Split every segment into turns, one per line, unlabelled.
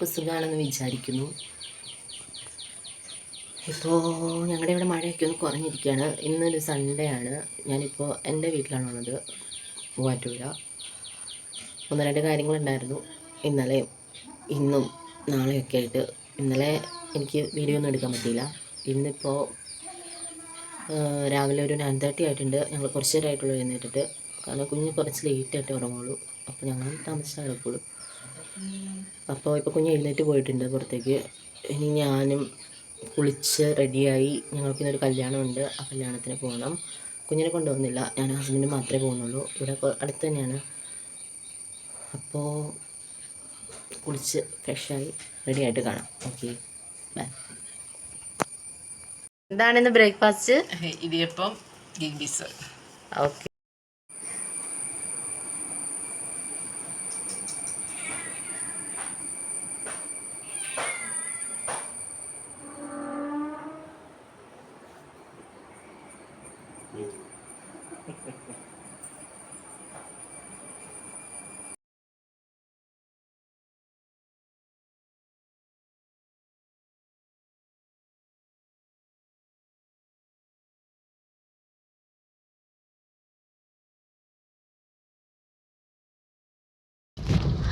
എല്ലാവർക്കും സുഖമാണെന്ന് വിചാരിക്കുന്നു. ഇപ്പോൾ ഞങ്ങളുടെ ഇവിടെ മഴയൊക്കെ ഒന്ന് കുറഞ്ഞിരിക്കുകയാണ്. ഇന്നൊരു സൺഡേ ആണ്. ഞാനിപ്പോൾ എൻ്റെ വീട്ടിലാണുള്ളത്, മൂവാറ്റുപുഴ. ഒന്ന് രണ്ട് കാര്യങ്ങളുണ്ടായിരുന്നു ഇന്നലെയും ഇന്നും നാളെയൊക്കെ ആയിട്ട്. ഇന്നലെ എനിക്ക് വീഡിയോ ഒന്നും എടുക്കാൻ പറ്റിയില്ല. ഇന്നിപ്പോൾ രാവിലെ ഒരു 9:30 ആയിട്ടുണ്ട്. ഞങ്ങൾ കുറച്ച് നേരമായിട്ടുള്ളൂ എഴുന്നേറ്റിട്ട്. കാരണം കുഞ്ഞ് കുറച്ച് ലേറ്റായിട്ട് ഉറങ്ങുള്ളൂ. അപ്പോൾ ഞങ്ങൾ താമസിച്ചാൽ കിടക്കുള്ളൂ. അപ്പോൾ ഇപ്പോൾ കുഞ്ഞ് എഴുന്നേറ്റ് പോയിട്ടുണ്ട് പുറത്തേക്ക്. ഇനി ഞാനും കുളിച്ച് റെഡിയായി. ഞങ്ങൾക്കിന്നൊരു കല്യാണമുണ്ട്, ആ കല്യാണത്തിന് പോകണം. കുഞ്ഞിനെ കൊണ്ടുപോകുന്നില്ല, ഞാൻ ഹസ്ബൻഡ് മാത്രമേ പോകുന്നുള്ളൂ. ഇവിടെ അടുത്ത് തന്നെയാണ്. അപ്പോൾ കുളിച്ച് ഫ്രഷായി റെഡിയായിട്ട് കാണാം. Okay, bye. എന്താണിന്ന് breakfast?
Idiyappam, green peas.
Okay.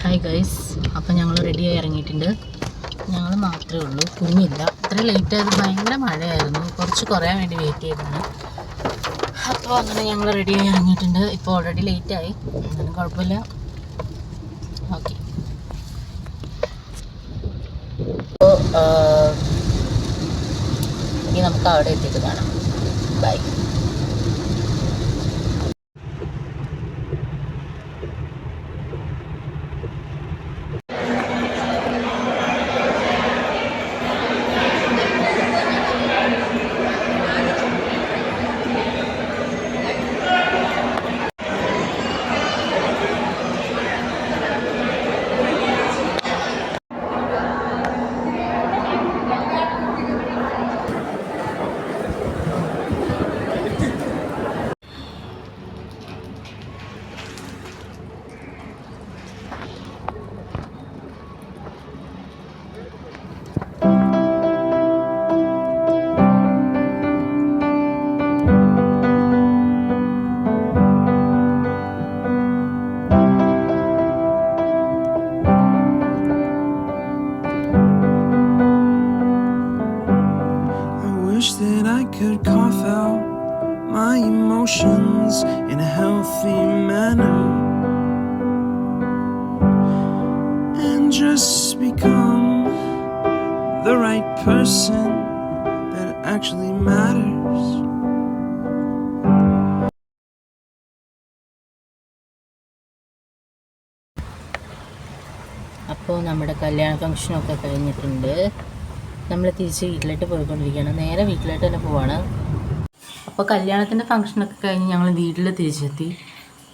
Hi guys, അപ്പം ഞങ്ങൾ റെഡിയായി ഇറങ്ങിയിട്ടുണ്ട്. ഞങ്ങൾ മാത്രമേ ഉള്ളൂ, കുഞ്ഞില്ല. ഇത്ര ലേറ്റ് ആയത് ഭയങ്കര മഴയായിരുന്നു, കുറച്ച് കുറയാൻ വേണ്ടി വെയിറ്റ് ചെയ്തതാണ്. അപ്പോൾ അങ്ങനെ ഞങ്ങൾ റെഡിയായി ഇറങ്ങിയിട്ടുണ്ട്. ഇപ്പോൾ ഓൾറെഡി ലേറ്റായി, എന്നാലും കുഴപ്പമില്ല. ഓക്കെ, അപ്പോൾ ഇനി നമുക്ക് അവിടെ എത്തിയിട്ട് കാണാം. By.
That I could cough out my emotions in a healthy manner and just become the right person that actually matters.
അപ്പോൾ നമ്മുടെ കല്യാണ ഫംഗ്ഷനൊക്കെ കഴിഞ്ഞിട്ടുണ്ട്. നമ്മൾ തിരിച്ച് വീട്ടിലോട്ട് പോയിക്കൊണ്ടിരിക്കുകയാണ്. നേരെ വീട്ടിലോട്ട് തന്നെ പോവാണ്. അപ്പോൾ കല്യാണത്തിൻ്റെ ഫംഗ്ഷനൊക്കെ കഴിഞ്ഞ് ഞങ്ങൾ വീട്ടിൽ തിരിച്ചെത്തി.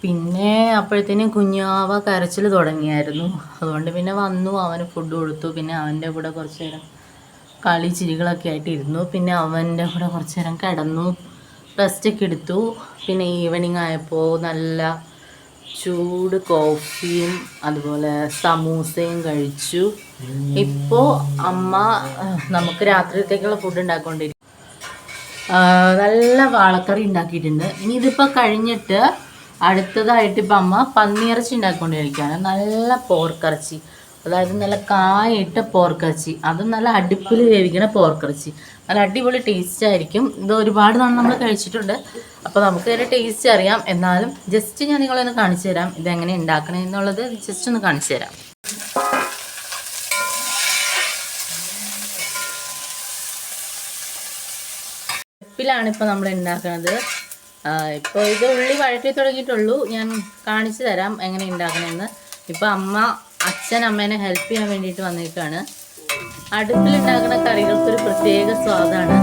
പിന്നെ അപ്പോഴത്തേനും കുഞ്ഞാവ കരച്ചിൽ തുടങ്ങിയായിരുന്നു. അതുകൊണ്ട് പിന്നെ വന്നു, അവന് ഫുഡ് കൊടുത്തു. പിന്നെ അവൻ്റെ കൂടെ കുറച്ച് നേരം കളി ചിരികളൊക്കെ ആയിട്ട് ഇരുന്നു. പിന്നെ അവൻ്റെ കൂടെ കുറച്ച് നേരം കിടന്നു, റെസ്റ്റൊക്കെ എടുത്തു. പിന്നെ ഈവനിങ് ആയപ്പോൾ നല്ല ചൂട് കോഫിയും അതുപോലെ സമൂസയും കഴിച്ചു. ഇപ്പോൾ അമ്മ നമുക്ക് രാത്രിത്തേക്കുള്ള ഫുഡ് ഉണ്ടാക്കിക്കൊണ്ടിരിക്കും. നല്ല വാളക്കറി ഉണ്ടാക്കിയിട്ടുണ്ട്. ഇനി ഇതിപ്പോൾ കഴിഞ്ഞിട്ട് അടുത്തതായിട്ട് ഇപ്പം അമ്മ പന്നിയിറച്ചി ഉണ്ടാക്കിക്കൊണ്ടിരിക്കുകയാണ്. നല്ല പോർക്കിറച്ചി, അതായത് നല്ല കായിട്ട പോർക്കിറച്ചി, അതും നല്ല അടുപ്പിൽ വേവിക്കണ പോർക്കിറച്ചി. നല്ല അടിപൊളി ടേസ്റ്റ് ആയിരിക്കും. ഇത് ഒരുപാട് നാൾ നമ്മൾ കഴിച്ചിട്ടുണ്ട്, അപ്പോൾ നമുക്ക് ഇതിൻ്റെ ടേസ്റ്റ് അറിയാം. എന്നാലും ജസ്റ്റ് ഞാൻ നിങ്ങളൊന്ന് കാണിച്ചു തരാം ഇതെങ്ങനെ ഉണ്ടാക്കണേ എന്നുള്ളത്. ജസ്റ്റ് ഒന്ന് കാണിച്ചു തരാം. അടുപ്പിലാണ് ഇപ്പോൾ നമ്മൾ ഉണ്ടാക്കുന്നത്. ഇപ്പോൾ ഇത് ഉള്ളി വഴറ്റി തുടങ്ങിയിട്ടുള്ളൂ. ഞാൻ കാണിച്ചു തരാം എങ്ങനെ ഉണ്ടാക്കണമെന്ന്. ഇപ്പോൾ അച്ഛൻ അമ്മേനെ ഹെൽപ്പ് ചെയ്യാൻ വേണ്ടിയിട്ട് വന്നിട്ടാണ്. അടുപ്പിലുണ്ടാക്കുന്ന കറികൾക്കൊരു പ്രത്യേക സ്വാദാണ്.